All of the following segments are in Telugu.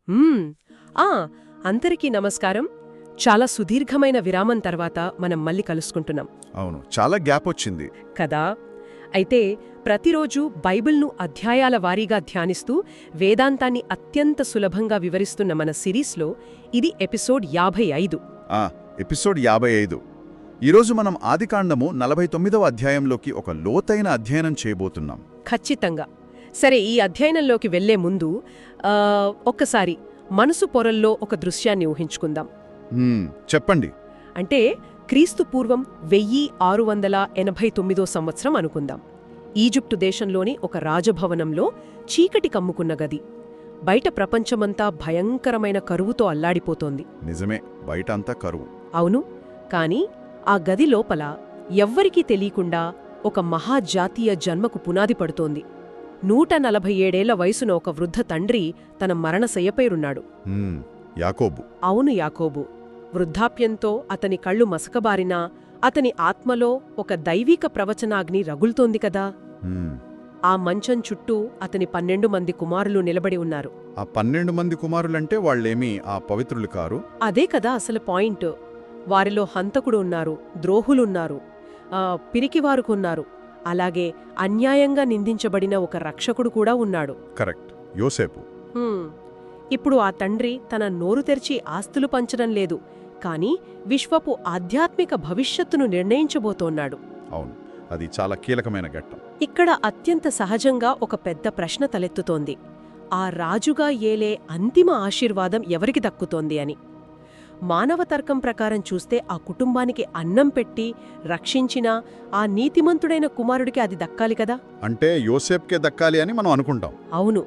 మ్మ్. ఆ అందరికీ నమస్కారం. చాలా సుదీర్ఘమైన విరామం తర్వాత మనం మళ్ళీ కలుసుకుంటున్నాం అవును, చాలా గ్యాప్ వచ్చింది. కదా. అయితే ప్రతిరోజు బైబిల్ను అధ్యాయాల వారీగా ధ్యానిస్తూ వేదాంతాన్ని అత్యంత సులభంగా వివరిస్తున్న మన సిరీస్లో ఇది ఎపిసోడ్ 55. ఎపిసోడ్ 55. ఈరోజు మనం ఆదికాండము 49వ అధ్యాయంలోకి ఒక లోతైన అధ్యయనం చేయబోతున్నాం. ఖచ్చితంగా. సరే, ఈ అధ్యయనంలోకి వెళ్లే ముందు ఒక్కసారి మనసు పొరల్లో ఒక దృశ్యాన్ని ఊహించుకుందాం. చెప్పండి. అంటే క్రీస్తు పూర్వం 1689 సంవత్సరం అనుకుందాం. ఈజిప్టు దేశంలోని ఒక రాజభవనంలో చీకటి కమ్ముకున్న గది. బయట ప్రపంచమంతా భయంకరమైన కరువుతో అల్లాడిపోతోంది. నిజమే, బయట అంతా కరువు. అవును, కాని ఆ గది లోపల ఎవ్వరికీ తెలియకుండా ఒక మహాజాతీయ జన్మకు పునాది పడుతోంది. 147 వయసున ఒక వృద్ధ తండ్రి తన మరణశయ్యపైరున్నాడు. యాకోబు. అవును, యాకోబు. వృద్ధాప్యంతో అతని కళ్ళు మసకబారినా అతని ఆత్మలో ఒక దైవిక ప్రవచనాగ్ని రగుల్తోంది కదా. ఆ మంచం చుట్టూ అతని 12 మంది కుమారులు నిలబడి ఉన్నారు. ఆ 12 మంది కుమారులంటే వాళ్ళేమీ ఆ పవిత్రులు కారు. అదే కదా అసలు పాయింట్. వారిలో హంతకుడు ఉన్నారు, ద్రోహులున్నారు, పిరికివారుకున్నారు, అలాగే అన్యాయంగా నిందించబడిన ఒక రక్షకుడు కూడా ఉన్నాడు. కరెక్ట్, యోసేపు. ఇప్పుడు ఆ తండ్రి తన నోరు తెరిచి ఆస్తులు పంచడం లేదు, కాని విశ్వపు ఆధ్యాత్మిక భవిష్యత్తును నిర్ణయించబోతోన్నాడు. అవును, అది చాలా కీలకమైన ఘట్టం. ఇక్కడ అత్యంత సహజంగా ఒక పెద్ద ప్రశ్న తలెత్తుతోంది. ఆ రాజుగా ఏలే అంతిమ ఆశీర్వాదం ఎవరికి దక్కుతోంది అని. మానవ తర్కం ప్రకారం చూస్తే ఆ కుటుంబానికి అన్నం పెట్టి రక్షించిన ఆ నీతిమంతుడైన కుమారుడికి అది దక్కాలి కదా. అంటే యోసేపుకే దక్కాలి అని మనం అనుకుంటాం. అవును,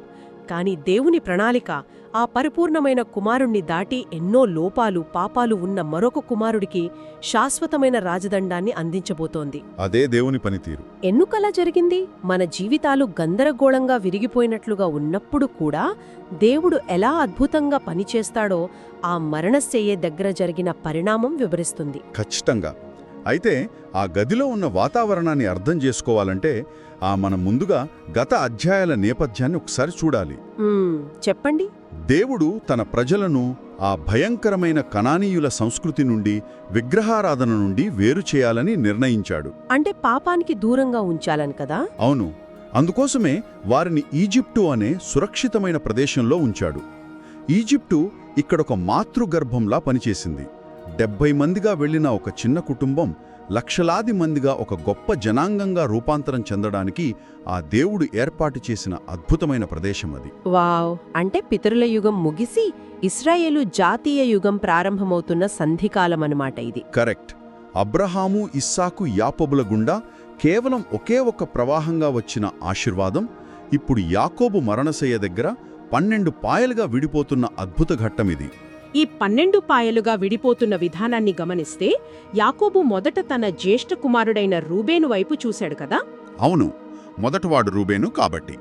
కాని దేవుని ప్రణాళిక ఆ పరిపూర్ణమైన కుమారుణ్ణి దాటి ఎన్నో లోపాలు, పాపాలు ఉన్న మరొక కుమారుడికి శాశ్వతమైన రాజదండాన్ని అందించబోతోంది. అదే దేవుని పనితీరు. ఎన్నుకలా జరిగింది. మన జీవితాలు గందరగోళంగా విరిగిపోయినట్లుగా ఉన్నప్పుడు కూడా దేవుడు ఎలా అద్భుతంగా పనిచేస్తాడో ఆ మరణశయ్య దగ్గర జరిగిన పరిణామం వివరిస్తుంది. ఖచ్చితంగా. అయితే ఆ గదిలో ఉన్న వాతావరణాన్ని అర్థం చేసుకోవాలంటే మనం ముందుగా గత అధ్యాయాల నేపథ్యాన్ని ఒకసారి చూడాలి. చెప్పండి. దేవుడు తన ప్రజలను ఆ భయంకరమైన కనానీయుల సంస్కృతి నుండి, విగ్రహారాధన నుండి వేరు చేయాలని నిర్ణయించాడు. అంటే పాపానికి దూరంగా ఉంచాలని కదా. అవును, అందుకోసమే వారిని ఈజిప్టు అనే సురక్షితమైన ప్రదేశంలో ఉంచాడు. ఈజిప్టు ఇక్కడొక మాతృగర్భంలా పనిచేసింది. 70 మందిగా వెళ్లిన ఒక చిన్న కుటుంబం లక్షలాది మందిగా ఒక గొప్ప జనాంగంగా రూపాంతరం చెందడానికి ఆ దేవుడు ఏర్పాటు చేసిన అద్భుతమైన ప్రదేశం అది. వావ్! అంటే పితరుల యుగం ముగిసి ఇశ్రాయేలు జాతీయ యుగం ప్రారంభమవుతున్న సంధికాలమన్నమాట ఇది. కరెక్ట్. అబ్రహాము, ఇస్సాకు, యాకోబుల గుండా కేవలం ఒకే ఒక్క ప్రవాహంగా వచ్చిన ఆశీర్వాదం ఇప్పుడు యాకోబు మరణశయ్య దగ్గర 12 పాయలుగా విడిపోతున్న అద్భుత ఘట్టమిది. ఈ 12 పాయలుగా విడిపోతున్న విధానాన్ని గమనిస్తే యాకోబు మొదట తన జ్యేష్ఠ కుమారుడైన రూబేను వైపు చూశాడు కదా. అవును, మొదటవాడు రూబేను కాబట్టి.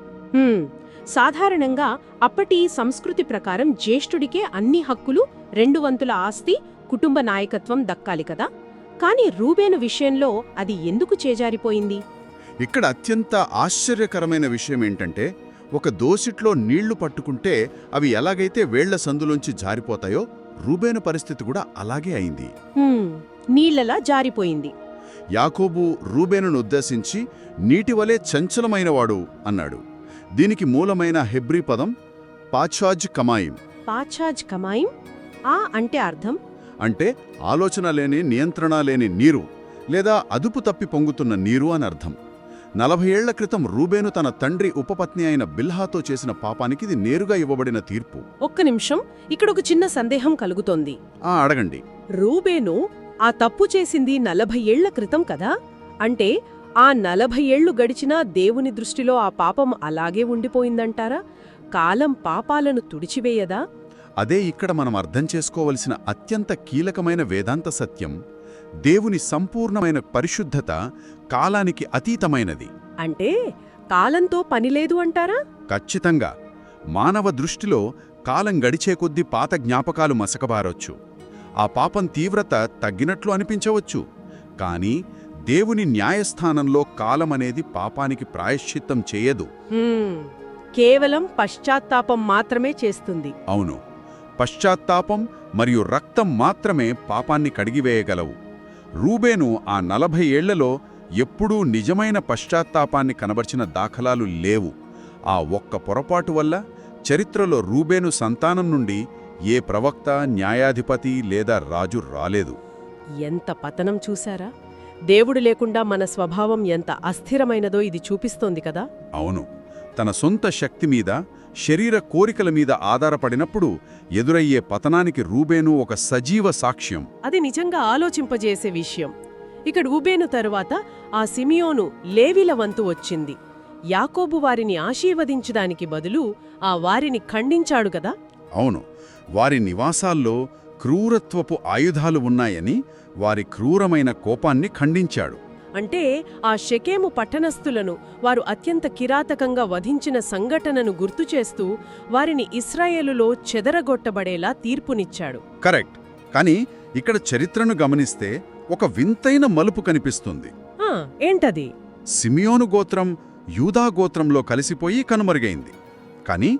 సాధారణంగా అప్పటి సంస్కృతి ప్రకారం జ్యేష్ఠుడికే అన్ని హక్కులు, 2 వంతుల ఆస్తి, కుటుంబ నాయకత్వం దక్కాలి కదా. కాని రూబేను విషయంలో అది ఎందుకు చేజారిపోయింది? ఇక్కడ అత్యంత ఆశ్చర్యకరమైన విషయమేంటంటే, ఒక దోసిట్లో నీళ్లు పట్టుకుంటే అవి ఎలాగైతే వేళ్ల సందులోంచి జారిపోతాయో రూబేను పరిస్థితి కూడా అలాగే అయింది. నీళ్లలా జారిపోయింది. యాకోబు రూబేనును ఉద్దేశించి నీటివలే చంచలమైనవాడు అన్నాడు. దీనికి మూలమైన హెబ్రీ పదం పాచాజ్ కమాయిం. పాచాజ్ కమాయిం అంటే అర్థం? అంటే ఆలోచన లేని, నియంత్రణ లేని నీరు, లేదా అదుపు తప్పి పొంగుతున్న నీరు అని అర్థం. 40 ఏళ్ల క్రితం రూబేను తన తండ్రి ఉపపత్ని అయిన బిల్హాతో చేసిన పాపానికి ఇది నేరుగా ఇవ్వబడిన తీర్పు. ఒక్క నిమిషం, ఇక్కడొక చిన్న సందేహం కలుగుతోంది. అడగండి. రూబేను ఆ తప్పు చేసింది 40 ఏళ్ల క్రితం కదా. అంటే ఆ 40 ఏళ్లు గడిచినా దేవుని దృష్టిలో ఆ పాపం అలాగే ఉండిపోయిందంటారా? కాలం పాపాలను తుడిచివేయదా? అదే ఇక్కడ మనం అర్థం చేసుకోవలసిన అత్యంత కీలకమైన వేదాంత సత్యం. దేవుని సంపూర్ణమైన పరిశుద్ధత కాలానికి అతీతమైనది. అంటే కాలంతో పనిలేదు అంటారా? ఖచ్చితంగా. మానవ దృష్టిలో కాలం గడిచే కొద్దీ పాత జ్ఞాపకాలు మసకబారొచ్చు, ఆ పాపం తీవ్రత తగ్గినట్లు అనిపించవచ్చు. కానీ దేవుని న్యాయస్థానంలో కాలమనేది పాపానికి ప్రాయశ్చిత్తం చేయదు. కేవలం పశ్చాత్తాపం మాత్రమే చేస్తుంది. అవును, పశ్చాత్తాపం మరియు రక్తం మాత్రమే పాపాన్ని కడిగివేయగలవు. రూబేను ఆ 40 ఏళ్లలో ఎప్పుడూ నిజమైన పశ్చాత్తాపాన్ని కనబర్చిన దాఖలాలు లేవు. ఆ ఒక్క పొరపాటు వల్ల చరిత్రలో రూబేను సంతానం నుండి ఏ ప్రవక్త, న్యాయాధిపతి లేదా రాజు రాలేదు. ఎంత పతనం చూశారా? దేవుడు లేకుండా మన స్వభావం ఎంత అస్థిరమైనదో ఇది చూపిస్తోంది కదా. అవును, తన సొంత శక్తి మీద, శరీర కోరికల మీద ఆధారపడినప్పుడు ఎదురయ్యే పతనానికి రూబేను ఒక సజీవ సాక్ష్యం. అది నిజంగా ఆలోచింపజేసే విషయం. ఇక రూబేను తరువాత ఆ సిమియోను, లేవీల వంతు వచ్చింది. యాకోబు వారిని ఆశీర్వదించడానికి బదులు ఆ వారిని ఖండించాడు కదా. అవును, వారి నివాసాల్లో క్రూరత్వపు ఆయుధాలు ఉన్నాయని వారి క్రూరమైన కోపాన్ని ఖండించాడు. అంటే ఆ షెకెము పట్టణస్థులను వారు అత్యంత కిరాతకంగా వధించిన సంఘటనను గుర్తుచేస్తూ వారిని ఇశ్రాయేలులో చెదరగొట్టబడేలా తీర్పునిచ్చాడు. కరెక్ట్. కానీ ఇక్కడ చరిత్రను గమనిస్తే ఒక వింతైన మలుపు కనిపిస్తుంది. ఏంటది? సిమియోను గోత్రం యూదా గోత్రంలో కలిసిపోయి కనుమరుగైంది. కాని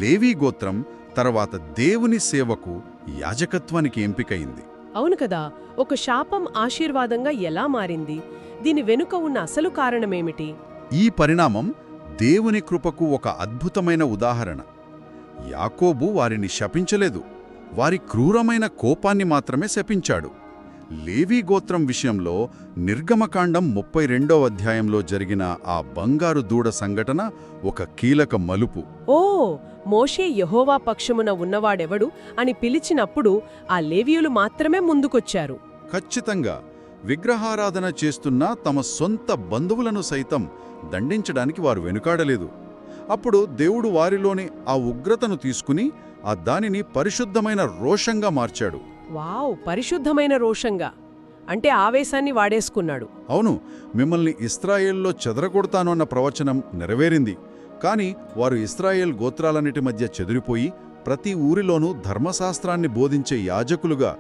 లేవీ గోత్రం తర్వాత దేవుని సేవకు, యాజకత్వానికి ఎంపికయింది. అవును కదా. ఒక శాపం ఆశీర్వాదంగా ఎలా మారింది? దీని వెనుక ఉన్న అసలు కారణమేమిటి? ఈ పరిణామం దేవుని కృపకు ఒక అద్భుతమైన ఉదాహరణ. యాకోబు వారిని శపించలేదు, వారి క్రూరమైన కోపాన్ని మాత్రమే శపించాడు. లేవీ గోత్రం విషయంలో నిర్గమకాండం 32వ అధ్యాయంలో జరిగిన ఆ బంగారు దూడ సంఘటన ఒక కీలక మలుపు. ఓ, మోషే యెహోవా పక్షమున ఉన్నవాడెవడు అని పిలిచినప్పుడు ఆ లేవీయులు మాత్రమే ముందుకొచ్చారు. ఖచ్చితంగా విగ్రహారాధన చేస్తున్న తమ సొంత బంధువులను సైతం దండించడానికి వారు వెనుకాడలేదు. అప్పుడు దేవుడు వారిలోని ఆ ఉగ్రతను తీసుకుని ఆ దానిని పరిశుద్ధమైన రోషంగా మార్చాడు. వావ్, పరిశుద్ధమైన రోషంగా అంటే ఆవేశాన్ని వాడేసుకున్నాడు. అవును, మిమ్మల్ని ఇశ్రాయేల్లో చెదరగొడతాను అన్న ప్రవచనం నెరవేరింది. కాని వారు ఇశ్రాయేల్ గోత్రాలన్నిటి మధ్య చెదిరిపోయి ప్రతి ఊరిలోనూ ధర్మశాస్త్రాన్ని బోధించే యాజకులుగా,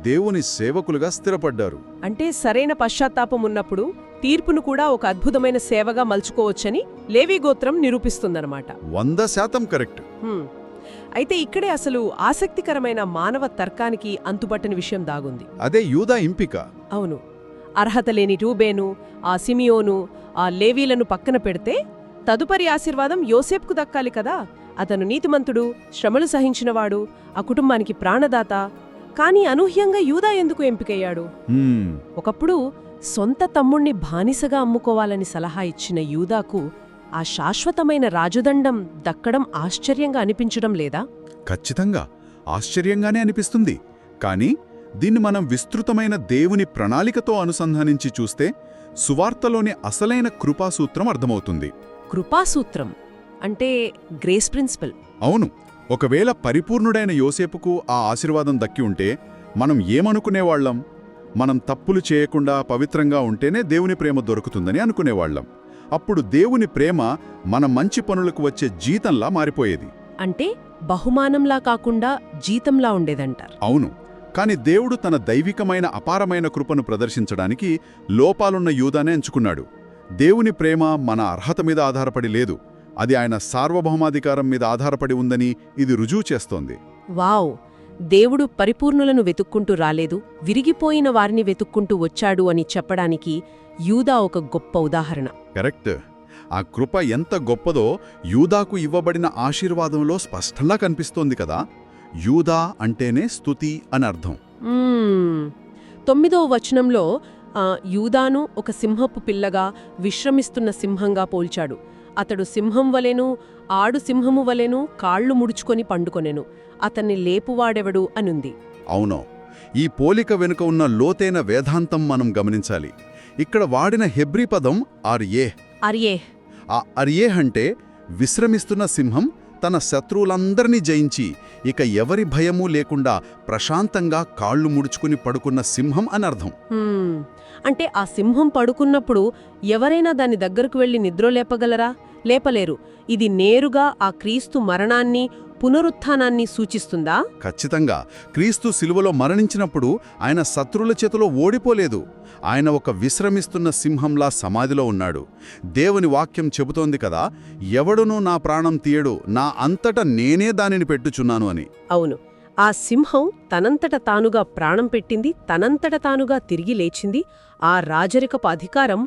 దేవుని సేవకులుగా స్థిరపడ్డారు. అంటే సరైన పశ్చాత్తాపం ఉన్నప్పుడు తీర్పును కూడా ఒక అద్భుతమైన సేవగా మలుచుకోవచ్చని లేవీ గోత్రం నిరూపిస్తుందన్నమాట. 100% కరెక్ట్. అయితే ఇక్కడే అసలు ఆసక్తికరమైన మానవ తర్కానికి అంతుబట్టని విషయం దాగుంది. అదే యూదా ఎంపిక. అవును, అర్హత లేని రూబేను, ఆ సిమియోను, ఆ లేవీలను పక్కన పెడితే తదుపరి ఆశీర్వాదం యోసేపుకు దక్కాలి కదా. అతను నీతిమంతుడు, శ్రమలు సహించినవాడు, ఆ కుటుంబానికి ప్రాణదాత. కాని అనూహ్యంగా యూదా ఎందుకు ఎంపికయ్యాడు? ఒకప్పుడు సొంత తమ్ముణ్ణి బానిసగా అమ్ముకోవాలని సలహా ఇచ్చిన యూదాకు ఆ శాశ్వతమైన రాజదండం దక్కడం ఆశ్చర్యంగా అనిపించడం లేదా? ఖచ్చితంగా ఆశ్చర్యంగానే అనిపిస్తుంది. కాని దీన్ని మనం విస్తృతమైన దేవుని ప్రణాళికతో అనుసంధానించి చూస్తే సువార్తలోని అసలైన కృపాసూత్రం అర్థమవుతుంది. కృపాసూత్రం అంటే గ్రేస్ ప్రిన్సిపల్. అవును, ఒకవేళ పరిపూర్ణుడైన యోసేపుకు ఆ ఆశీర్వాదం దక్కి ఉంటే మనం ఏమనుకునేవాళ్లం? మనం తప్పులు చేయకుండా పవిత్రంగా ఉంటేనే దేవుని ప్రేమ దొరుకుతుందని అనుకునేవాళ్లం. అప్పుడు దేవుని ప్రేమ మన మంచి పనులకు వచ్చే జీతంలా మారిపోయేది. అంటే బహుమానంలా కాకుండా జీతంలా ఉండేదంటారు. అవును, కాని దేవుడు తన దైవికమైన అపారమైన కృపను ప్రదర్శించడానికి లోపాలున్న యూదానే ఎంచుకున్నాడు. దేవుని ప్రేమ మన అర్హత మీద ఆధారపడి లేదు, అది ఆయన సార్వభౌమాధికారం మీద ఆధారపడి ఉందని ఇది రుజువు చేస్తోంది. వావ్, దేవుడు పరిపూర్ణులను వెతుక్కుంటూ రాలేదు, విరిగిపోయిన వారిని వెతుక్కుంటూ వచ్చాడు అని చెప్పడానికి యూదా ఒక గొప్ప ఉదాహరణ. కరెక్ట్. ఆ కృప ఎంత గొప్పదో యూదాకు ఇవ్వబడిన ఆశీర్వాదంలో స్పష్టంగా కనిపిస్తోంది కదా. యూదా అంటేనే స్తుతి అని అర్థం. 9వ వచనంలో యూదాను ఒక సింహపు పిల్లగా, విశ్రమిస్తున్న సింహంగా పోల్చాడు. అతడు సింహం వలెను, ఆడు సింహము వలెను కాళ్ళు ముడుచుకొని పండుకొనెను, అతన్ని లేపువాడెవడు అనుంది. అవునో, ఈ పోలిక వెనుక ఉన్న లోతైన వేదాంతం మనం గమనించాలి. ఇక్కడ వాడిన హెబ్రీ పదం అర్యేహ్. ఆ అర్యేహ్ అంటే విశ్రమిస్తున్న సింహం తన శత్రువులందరినీ జయించి ఇక ఎవరి భయమూ లేకుండా ప్రశాంతంగా కాళ్ళు ముడుచుకుని పడుకున్న సింహం అని అర్థం. అంటే ఆ సింహం పడుకున్నప్పుడు ఎవరైనా దాని దగ్గరకు వెళ్లి నిద్రలేపగలరా? లేపలేరు. ఇది నేరుగా ఆ క్రీస్తు మరణాన్ని, పునరుత్థానాన్ని సూచిస్తుందా? ఖచ్చితంగా. క్రీస్తు శిలువలో మరణించినప్పుడు ఆయన శత్రువుల చేతిలో ఓడిపోలేదు. ఆయన ఒక విశ్రమిస్తున్న సింహంలా సమాధిలో ఉన్నాడు. దేవుని వాక్యం చెబుతోంది కదా, ఎవడునూ నా ప్రాణం తీయడు, నా అంతట నేనే దానిని పెట్టుచున్నాను అని. అవును, ఆ సింహం తనంతట తానుగా ప్రాణం పెట్టింది, తనంతట తానుగా తిరిగి లేచింది. ఆ రాజరికపు అధికారం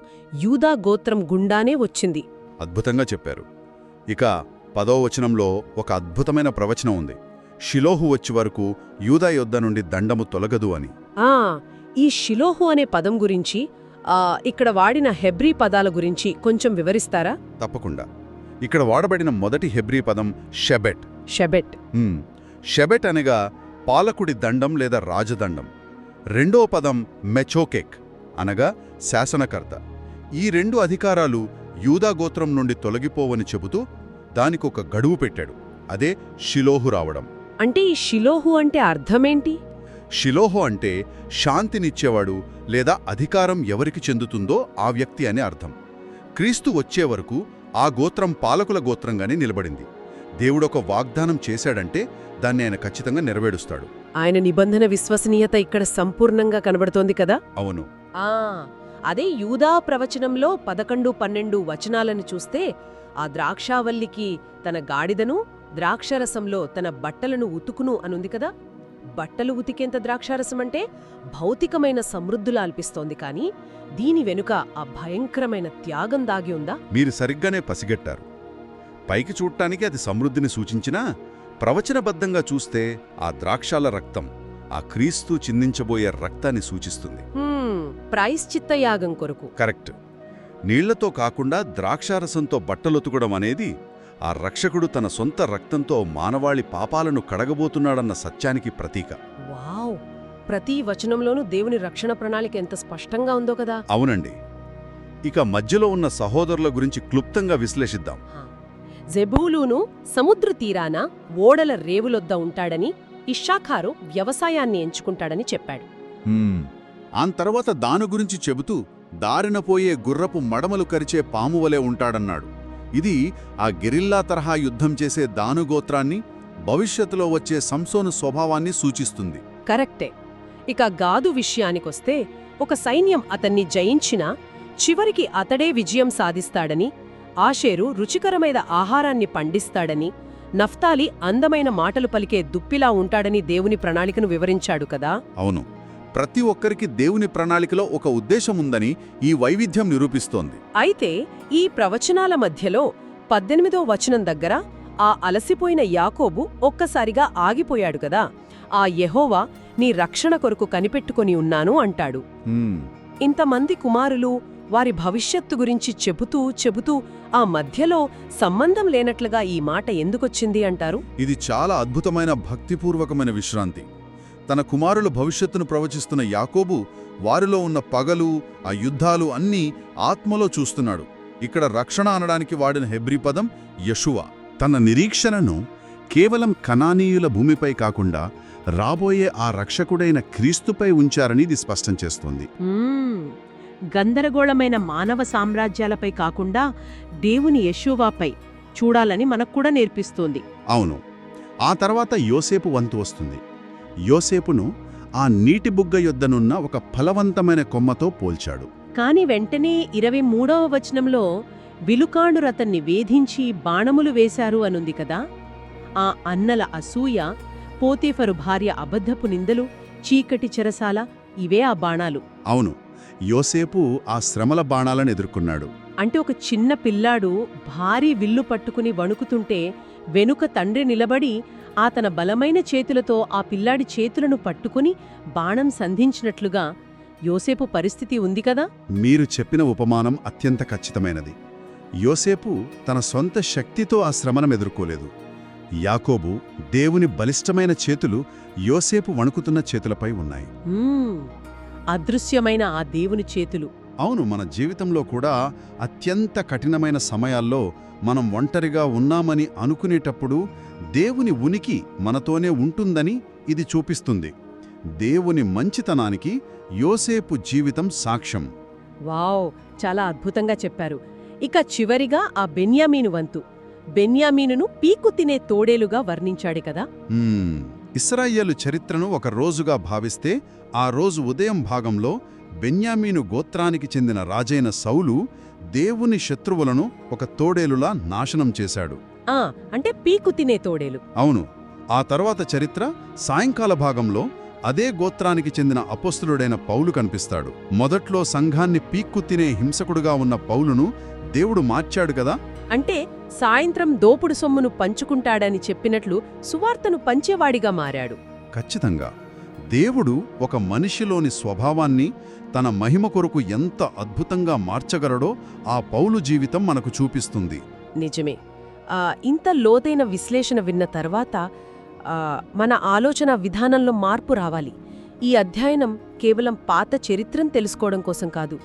యూదా గోత్రం గుండానే వచ్చింది. అద్భుతంగా చెప్పారు. ఇక 10వ వచనంలో ఒక అద్భుతమైన ప్రవచనం ఉంది. షిలోహు వచ్చి వరకు యూదా యొద్ద నుండి దండము తొలగదు అని. ఈ షిలోహు అనే పదం గురించి, ఇక్కడ వాడిన హెబ్రీ పదాల గురించి కొంచెం వివరిస్తారా? తప్పకుండా. ఇక్కడ వాడబడిన మొదటి హెబ్రీ పదం షెబెట్. షెబెట్. షెబెట్ అనగా పాలకుడి దండం లేదా రాజదండం. రెండో పదం మెచోకెక్ అనగా శాసనకర్త. ఈ రెండు అధికారాలు యూదా గోత్రం నుండి తొలగిపోవని చెబుతూ దానికొక గడువు పెట్టాడు. అదే షిలోహు రావడం. అంటే ఈ షిలోహు అంటే అర్థమేంటి? షిలోహు అంటే శాంతినిచ్చేవాడు లేదా అధికారం ఎవరికి చెందుతుందో ఆ వ్యక్తి అనే అర్థం. క్రీస్తు వచ్చే వరకు ఆ గోత్రం పాలకుల గోత్రంగానే నిలబడింది. దేవుడొక వాగ్దానం చేశాడంటే దాన్ని ఆయన ఖచ్చితంగా నెరవేరుస్తాడు. ఆయన నిబంధన విశ్వసనీయత ఇక్కడ సంపూర్ణంగా కనబడుతోంది కదా? అవును. అదే యూదా ప్రవచనంలో 11, 12 వచనాలను చూస్తే ఆ ద్రాక్షావల్లికి తన గాడిదను, ద్రాక్షరసంలో తన బట్టలను ఉతుకును అనుంది కదా. బట్టలు ఉతికేంత ద్రాక్షారసమంటే భౌతికమైన సమృద్ధులా అల్పిస్తోంది. కానీ దీని వెనుక ఆ భయంకరమైన త్యాగం దాగి ఉందా? మీరు సరిగ్గానే పసిగట్టారు. పైకి చూడటానికి అది సమృద్ధిని సూచించినా ప్రవచనబద్ధంగా చూస్తే ఆ ద్రాక్షాల రక్తం ఆ క్రీస్తు చిందించబోయే రక్తాన్ని సూచిస్తుంది. ప్రాయశ్చిత్త యాగం కొరకు. కరెక్ట్. నీళ్లతో కాకుండా ద్రాక్షారసంతో బట్టలొతుకడం అనేది ఆ రక్షకుడు తన సొంత రక్తంతో మానవాళి పాపాలను కడగబోతున్నాడన్న సత్యానికి ప్రతీక. వావ్! ప్రతి వచనంలోనూ దేవుని రక్షణ ప్రణాళిక ఎంత స్పష్టంగా ఉందో కదా. అవునండి. ఇక మధ్యలో ఉన్న సహోదరుల గురించి క్లుప్తంగా విశ్లేషిద్దాం. జెబూలూను సముద్ర తీరాన ఓడల రేవులొద్ద ఉంటాడని, ఇష్షాఖారు వ్యవసాయాన్ని ఎంచుకుంటాడని చెప్పాడు. ఆ తర్వాత దాని గురించి చెబుతూ దారిన పోయే గుర్రపు మడమలు కరిచే పామువలే ఉంటాడన్నాడు. ఇది ఆ గెరిల్లా తరహా యుద్ధం చేసే దానుగోత్రాన్ని, భవిష్యత్తులో వచ్చే సంసోను స్వభావాన్ని సూచిస్తుంది. కరెక్టే. ఇక గాదు విషయానికొస్తే ఒక సైన్యం అతన్ని జయించినా చివరికి అతడే విజయం సాధిస్తాడని, ఆషేరు రుచికరమైన ఆహారాన్ని పండిస్తాడని, నఫ్తాలి అందమైన మాటలు పలికే దుప్పిలా ఉంటాడని దేవుని ప్రణాళికను వివరించాడు కదా. అవును. ప్రతి ఒక్కరికి దేవుని ప్రణాళికలో ఒక ఉద్దేశం ఉందని ఈ వైవిధ్యం నిరూపిస్తోంది. అయితే ఈ ప్రవచనాల మధ్యలో 18వ వచనం దగ్గర ఆ అలసిపోయిన యాకోబు ఒక్కసారిగా ఆగిపోయాడు కదా. ఆ యెహోవా నీ రక్షణ కొరకు కనిపెట్టుకొని ఉన్నాను అంటాడు. ఇంతమంది కుమారులు వారి భవిష్యత్తు గురించి చెబుతూ ఆ మధ్యలో సంబంధం లేనట్లుగా ఈ మాట ఎందుకొచ్చింది అంటారు? ఇది చాలా అద్భుతమైన భక్తిపూర్వకమైన విశ్రాంతి. తన కుమారుల భవిష్యత్తును ప్రవచిస్తున్న యాకోబు వారిలో ఉన్న పగలు, ఆ యుద్ధాలు అన్నీ ఆత్మలో చూస్తున్నాడు. ఇక్కడ రక్షణ అనడానికి వాడిన హెబ్రీ పదం యెషువా. తన నిరీక్షణను కేవలం కనానీయుల భూమిపై కాకుండా రాబోయే ఆ రక్షకుడైన క్రీస్తుపై ఉంచారని ఇది స్పష్టం చేస్తోంది. గందరగోళమైన మానవ సామ్రాజ్యాలపై కాకుండా దేవుని యెషోవాపై చూడాలని మనక్కూడా నేర్పిస్తోంది. అవును. ఆ తర్వాత యోసేపు వంతు వస్తుంది. యోసేపును ఆ నీటి బుగ్గ యొద్దనున్న ఒక ఫలవంతమైన కొమ్మతో పోల్చాడు. కాని వెంటనే 23వ వచనంలో విలుకాండురతన్ని వేధించి బాణములు వేశారు అనుంది కదా. ఆ అన్నల అసూయ, పోతీఫరు భార్య అబద్ధపు నిందలు, చీకటి చెరసాల, ఇవే ఆ బాణాలు. అవును. యోసేపు ఆ శ్రమల బాణాలను ఎదుర్కొన్నాడు. అంటే ఒక చిన్న పిల్లాడు భారీ విల్లు పట్టుకుని వణుకుతుంటే వెనుక తండ్రి నిలబడి ఆ తన బలమైన చేతులతో ఆ పిల్లాడి చేతులను పట్టుకుని బాణం సంధించినట్లుగా యోసేపు పరిస్థితి ఉంది కదా. మీరు చెప్పిన ఉపమానం అత్యంత ఖచ్చితమైనది. యోసేపు తన సొంత శక్తితో ఆ శ్రమను ఎదుర్కోలేదు. యాకోబు దేవుని బలిష్టమైన చేతులు యోసేపు వణుకుతున్న చేతులపై ఉన్నాయి. అదృశ్యమైన ఆ దేవుని చేతులు. అవును. మన జీవితంలో కూడా అత్యంత కఠినమైన సమయాల్లో మనం ఒంటరిగా ఉన్నామని అనుకునేటప్పుడు దేవుని ఉనికి మనతోనే ఉంటుందని ఇది చూపిస్తుంది. దేవుని మంచితనానికి యోసేపు జీవితం సాక్ష్యం. వావ్! చాలా అద్భుతంగా చెప్పారు. ఇక చివరిగా ఆ బెన్యామీను వంతు. బెన్యామీనును పీకు తినే తోడేలుగా వర్ణించాడు కదా. ఇశ్రాయేలు చరిత్రను ఒక రోజుగా భావిస్తే ఆ రోజు ఉదయం భాగంలో బెన్యామీను గోత్రానికి చెందిన రాజైన సౌలు దేవుని శత్రువులను ఒక తోడేలులా నాశనం చేశాడు. అంటే పీకు తినే తోడేలు. అవును. ఆ తర్వాత చరిత్ర సాయంకాల భాగంలో అదే గోత్రానికి చెందిన అపోస్తలుడైన పౌలు కనిపిస్తాడు. మొదట్లో సంఘాన్ని పీక్కు తినే హింసకుడుగా ఉన్న పౌలును దేవుడు మార్చాడు కదా. అంటే సాయంత్రం దోపుడు సొమ్మును పంచుకుంటాడని చెప్పినట్లు సువార్తను పంచేవాడిగా మారాడు. ఖచ్చితంగా దేవుడు ఒక మనిషిలోని స్వభావాన్ని తన మహిమ కొరకు ఎంత అద్భుతంగా మార్చగలడో ఆ పౌలు జీవితం మనకు చూపిస్తుంది. నిజమే. ఇంత లోతైన విశ్లేషణ విన్న తర్వాత మన ఆలోచన విధానంలో మార్పు రావాలి. ఈ అధ్యయనం కేవలం పాత చరిత్రను తెలుసుకోవడం కోసం కాదు,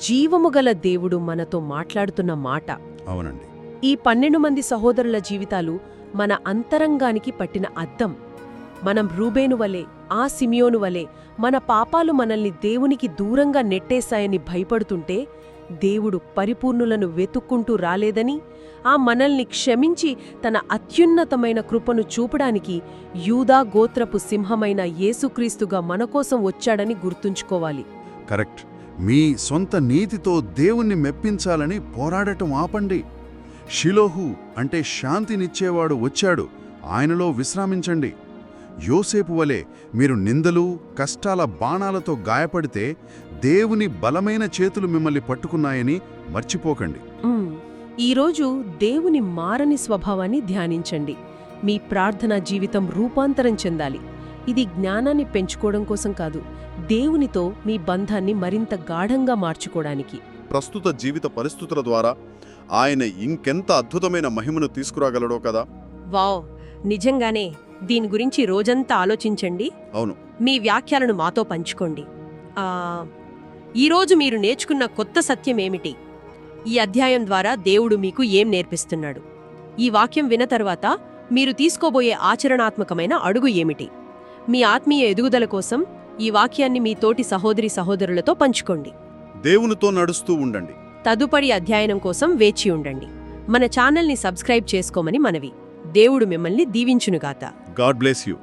జీవముగల దేవుడు మనతో మాట్లాడుతున్న మాట. అవునండి. ఈ 12 మంది సహోదరుల జీవితాలు మన అంతరంగానికి పట్టిన అద్దం. మనం రూబేను వలె, ఆ సిమియోను వలె మన పాపాలు మనల్ని దేవునికి దూరంగా నెట్టేశాయని భయపడుతుంటే, దేవుడు పరిపూర్ణులను వెతుక్కుంటూ రాలేదని, ఆ మనల్ని క్షమించి తన అత్యున్నతమైన కృపను చూపడానికి యూదా గోత్రపు సింహమైన యేసుక్రీస్తుగా మనకోసం వచ్చాడని గుర్తుంచుకోవాలి. కరెక్ట్. మీ సొంత నీతితో దేవుణ్ణి మెప్పించాలని పోరాడటం ఆపండి. షిలోహు అంటే శాంతినిచ్చేవాడు వచ్చాడు, ఆయనలో విశ్రామించండి. యోసేపు వలె మీరు నిందలు, కష్టాల బాణాలతో గాయపడితే దేవుని బలమైన చేతులు మిమ్మల్ని పట్టుకున్నాయని మర్చిపోకండి. ఈరోజు దేవుని మారని స్వభావాన్ని ధ్యానించండి. మీ ప్రార్థనా జీవితం రూపాంతరం చెందాలి. ఇది జ్ఞానాన్ని పెంచుకోవడం కోసం కాదు, దేవునితో మీ బంధాన్ని మరింత గాఢంగా మార్చుకోవడానికి. ప్రస్తుత జీవిత పరిస్థితుల ద్వారా ఆయన ఇంకెంత అద్భుతమైన మహిమను తీసుకురాగలడో కదా. వావ్, నిజంగానే దీని గురించి రోజంతా ఆలోచించండి. అవును. మీ వ్యాఖ్యలను మాతో పంచుకోండి. ఈరోజు మీరు నేర్చుకున్న కొత్త సత్యం ఏమిటి? ఈ అధ్యాయం ద్వారా దేవుడు మీకు ఏం నేర్పిస్తున్నాడు? ఈ వాక్యం విన్న తర్వాత మీరు తీసుకోబోయే ఆచరణాత్మకమైన అడుగు ఏమిటి? మీ ఆత్మీయ ఎదుగుదల కోసం ఈ వాక్యాన్ని మీ తోటి సహోదరి సహోదరులతో పంచుకోండి. దేవునితో నడుస్తూ ఉండండి. తదుపరి అధ్యయనం కోసం వేచి ఉండండి. మన ఛానల్ని సబ్స్క్రైబ్ చేసుకోమని మనవి. దేవుడు మిమ్మల్ని దీవించునుగాక. God bless you.